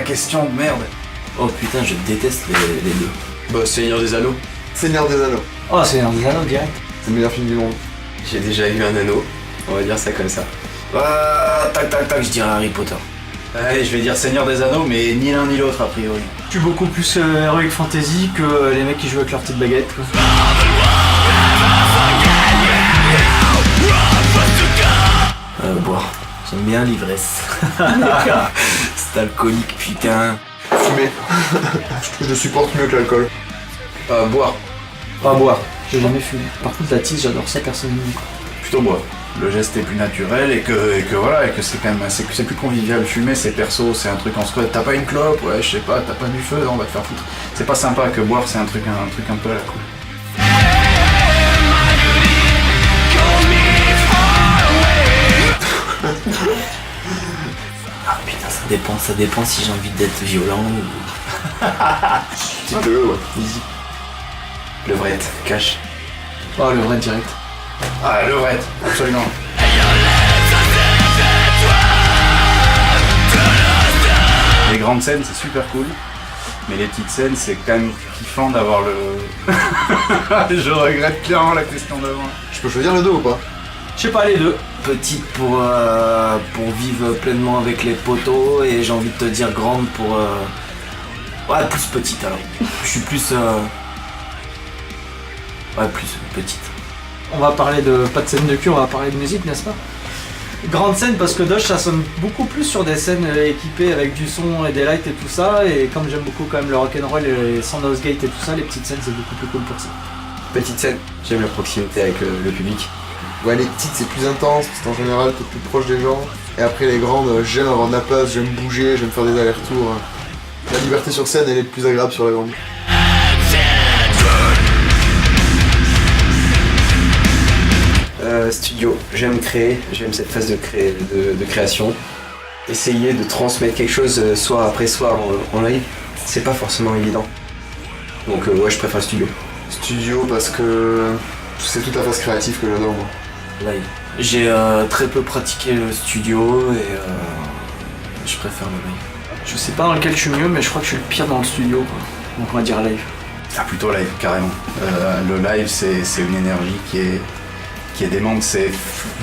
la question de merde. Oh putain, je déteste les deux. Bah, Seigneur des Anneaux. Seigneur des Anneaux. Oh, c'est un des anneaux direct. C'est le meilleur film du monde. J'ai déjà eu un anneau. On va dire ça comme ça. Tac, je dirais Harry Potter. Allez, je vais dire Seigneur des Anneaux, mais ni l'un ni l'autre a priori. Je suis beaucoup plus Heroic Fantasy que les mecs qui jouent avec leur petite baguette, quoi. Boire. J'aime bien l'ivresse. C'est alcoolique, putain. Fumer. Je trouve que je le supporte mieux que l'alcool. Boire. Pas boire. J'ai jamais fumé. Par contre, la tisse, j'adore ça personnellement. Plutôt boire. Le geste est plus naturel et que voilà, et que c'est quand même c'est plus convivial. Fumer, c'est perso, c'est un truc en squat. T'as pas une clope, ouais, je sais pas, t'as pas du feu, non, on va te faire foutre. C'est pas sympa que boire, c'est un truc un peu à la cool. Ah putain, ça dépend si j'ai envie d'être violent ou... Petit peu, ouais. Easy. Levrette. Cash. Oh, le vrai direct. Ah, levrette, absolument. Les grandes scènes, c'est super cool. Mais les petites scènes, c'est quand même kiffant d'avoir le... Je regrette clairement la question d'avant. Je peux choisir le dos ou pas? Je sais pas, les deux. Petite pour vivre pleinement avec les poteaux et j'ai envie de te dire grande pour... Ouais, plus petite alors. Je suis plus... Ouais, plus petite. On va parler de pas de scène de cul, on va parler de musique, n'est-ce pas? Grande scène parce que Doge ça sonne beaucoup plus sur des scènes équipées avec du son et des lights et tout ça, et comme j'aime beaucoup quand même le rock'n'roll et les Sandhouse Gate et tout ça, les petites scènes c'est beaucoup plus cool pour ça. Petite scène. J'aime la proximité avec le public. Ouais, les petites c'est plus intense parce qu'en général t'es plus proche des gens. Et après les grandes, j'aime avoir de la place, j'aime bouger, j'aime faire des allers-retours. La liberté sur scène elle est plus agréable sur la grande. Studio, j'aime créer, j'aime cette phase de création. Essayer de transmettre quelque chose soir après soir en live, c'est pas forcément évident. Donc ouais, je préfère le studio. Studio parce que c'est toute la phase créative que j'adore moi. Live. J'ai très peu pratiqué le studio et je préfère le live. Je sais pas dans lequel je suis mieux, mais je crois que je suis le pire dans le studio, quoi. Donc on va dire live. Ah, plutôt live, carrément. Le live, c'est une énergie qui est démente, c'est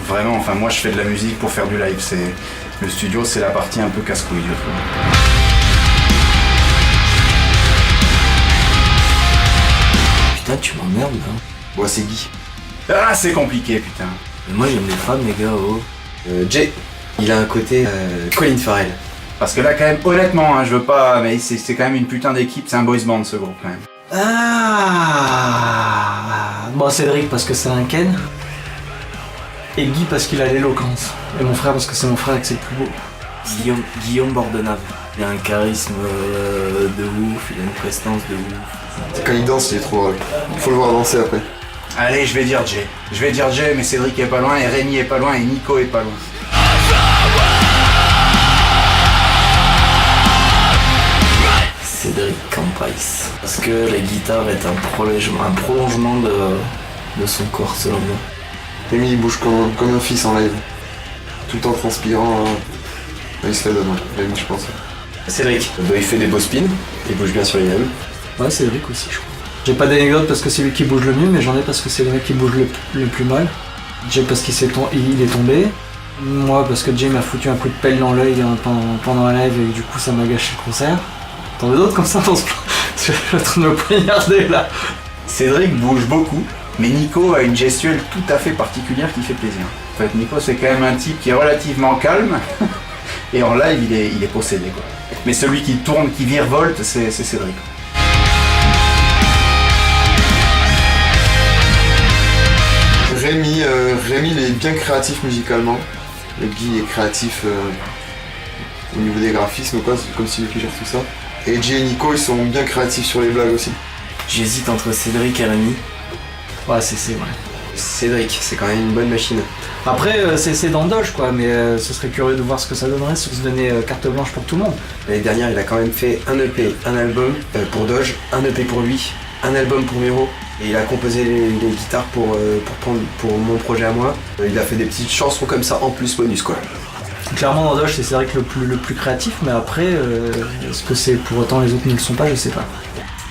vraiment, enfin moi je fais de la musique pour faire du live, le studio c'est la partie un peu casse-couille, je trouve. Putain, tu m'emmerdes là. Moi c'est Guy. Ah, c'est compliqué, putain. Mais moi j'aime les femmes, les gars, oh. Jay, il a un côté Colin Farrell. Parce que là quand même, honnêtement, hein, je veux pas, mais c'est quand même une putain d'équipe, c'est un boys band ce groupe quand même. Ah, bon, Cédric parce que c'est un Ken. Et Guy parce qu'il a l'éloquence. Et mon frère parce que c'est mon frère et que c'est le plus beau. Guillaume Bordenave. Il a un charisme de ouf, il a une prestance de ouf. Quand il danse il est trop drôle. Il faut le voir danser après. Allez, je vais dire Jay. Mais Cédric est pas loin, et Rémi est pas loin, et Nico est pas loin. Cédric Campais. Parce que la guitare est un prolongement de son corps selon moi. Rémi il bouge comme un fils en live. Tout le temps transpirant. Il se la donne, ouais. Rémi je pense. Cédric, il fait des beaux spins, il bouge bien sur les mêmes. Ouais, Cédric aussi, je crois. J'ai pas d'anecdote parce que c'est lui qui bouge le mieux, mais j'en ai parce que c'est le mec qui bouge le plus mal. Jay parce qu'il il est tombé. Moi parce que Jay m'a foutu un coup de pelle dans l'œil pendant un live et du coup ça m'a gâché le concert. T'en veux d'autres comme ça dans ce plan? Je suis en train de me poignarder là. Cédric bouge beaucoup, mais Nico a une gestuelle tout à fait particulière qui fait plaisir. En fait, Nico c'est quand même un type qui est relativement calme, et en live il est possédé quoi. Mais celui qui tourne, qui virevolte, c'est Cédric. Rémi il est bien créatif musicalement. Le Guy est créatif au niveau des graphismes quoi, c'est comme si lui qui gère tout ça. Et Jay et Nico ils sont bien créatifs sur les blagues aussi. J'hésite entre Cédric et Rémi. Ouais, c'est vrai. Cédric, c'est quand même une bonne machine. Après, c'est dans Doge quoi, mais ce serait curieux de voir ce que ça donnerait si on se donnait carte blanche pour tout le monde. L'année dernière, il a quand même fait un EP, un album pour Doge, un EP pour lui, un album pour Miro. Et il a composé les guitares pour mon projet à moi. Il a fait des petites chansons comme ça en plus bonus quoi. Clairement, Nordoche, c'est vrai que le plus créatif, mais après, est-ce que c'est pour autant les autres ne le sont pas, je sais pas.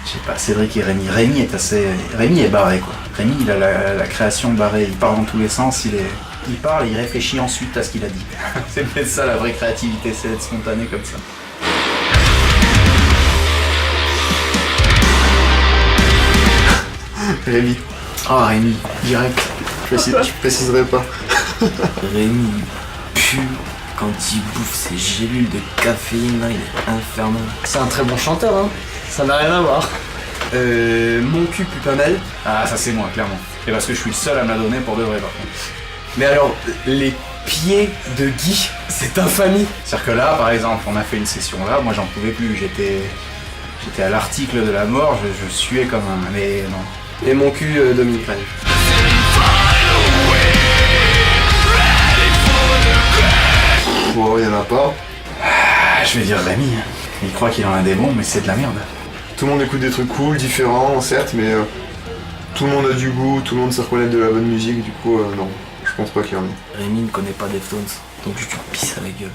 Je sais pas, Cédric et Rémi. Rémi est barré quoi. Rémi il a la création barrée, il part dans tous les sens, il parle et il réfléchit ensuite à ce qu'il a dit. C'est peut-être ça la vraie créativité, c'est d'être spontané comme ça. Rémi, Ah Rémi, direct. je préciserai pas. Rémi pue quand il bouffe ses gélules de caféine, là, il est infernal. C'est un très bon chanteur, hein. Ça n'a rien à voir. Mon cul pue pas mal. Ah ça c'est moi clairement. Et parce que je suis le seul à me la donner pour de vrai par contre. Mais alors, les pieds de Guy, c'est infamie. C'est-à-dire que là par exemple on a fait une session là, moi j'en pouvais plus, j'étais à l'article de la mort, je suais comme un... Mais non. Et mon cul, Dominique Rennes. Bon, il y en a pas. Ah, je vais dire Rémi. Il croit qu'il en a des bons mais c'est de la merde. Tout le monde écoute des trucs cool, différents, certes, mais tout le monde a du goût, tout le monde sait reconnaître de la bonne musique, du coup, non, je pense pas qu'il y en ait. Rémi ne connaît pas Deftones, donc je lui pisse à la gueule.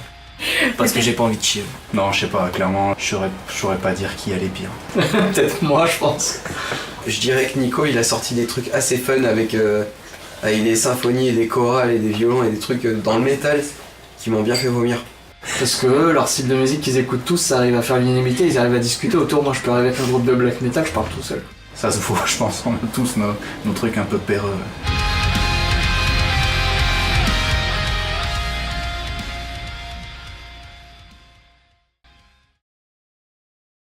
Parce que j'ai pas envie de chier. Non je sais pas, clairement je saurais pas dire qui a les pires. Peut-être moi, je pense. Je dirais que Nico, il a sorti des trucs assez fun avec des symphonies et des chorales et des violons et des trucs dans le métal qui m'ont bien fait vomir. Parce que eux, leur style de musique qu'ils écoutent tous, ça arrive à faire l'unanimité, ils arrivent à discuter autour. Moi, je peux arriver avec un groupe de black metal, je parle tout seul. Ça se voit je pense, on a tous nos trucs un peu péreux.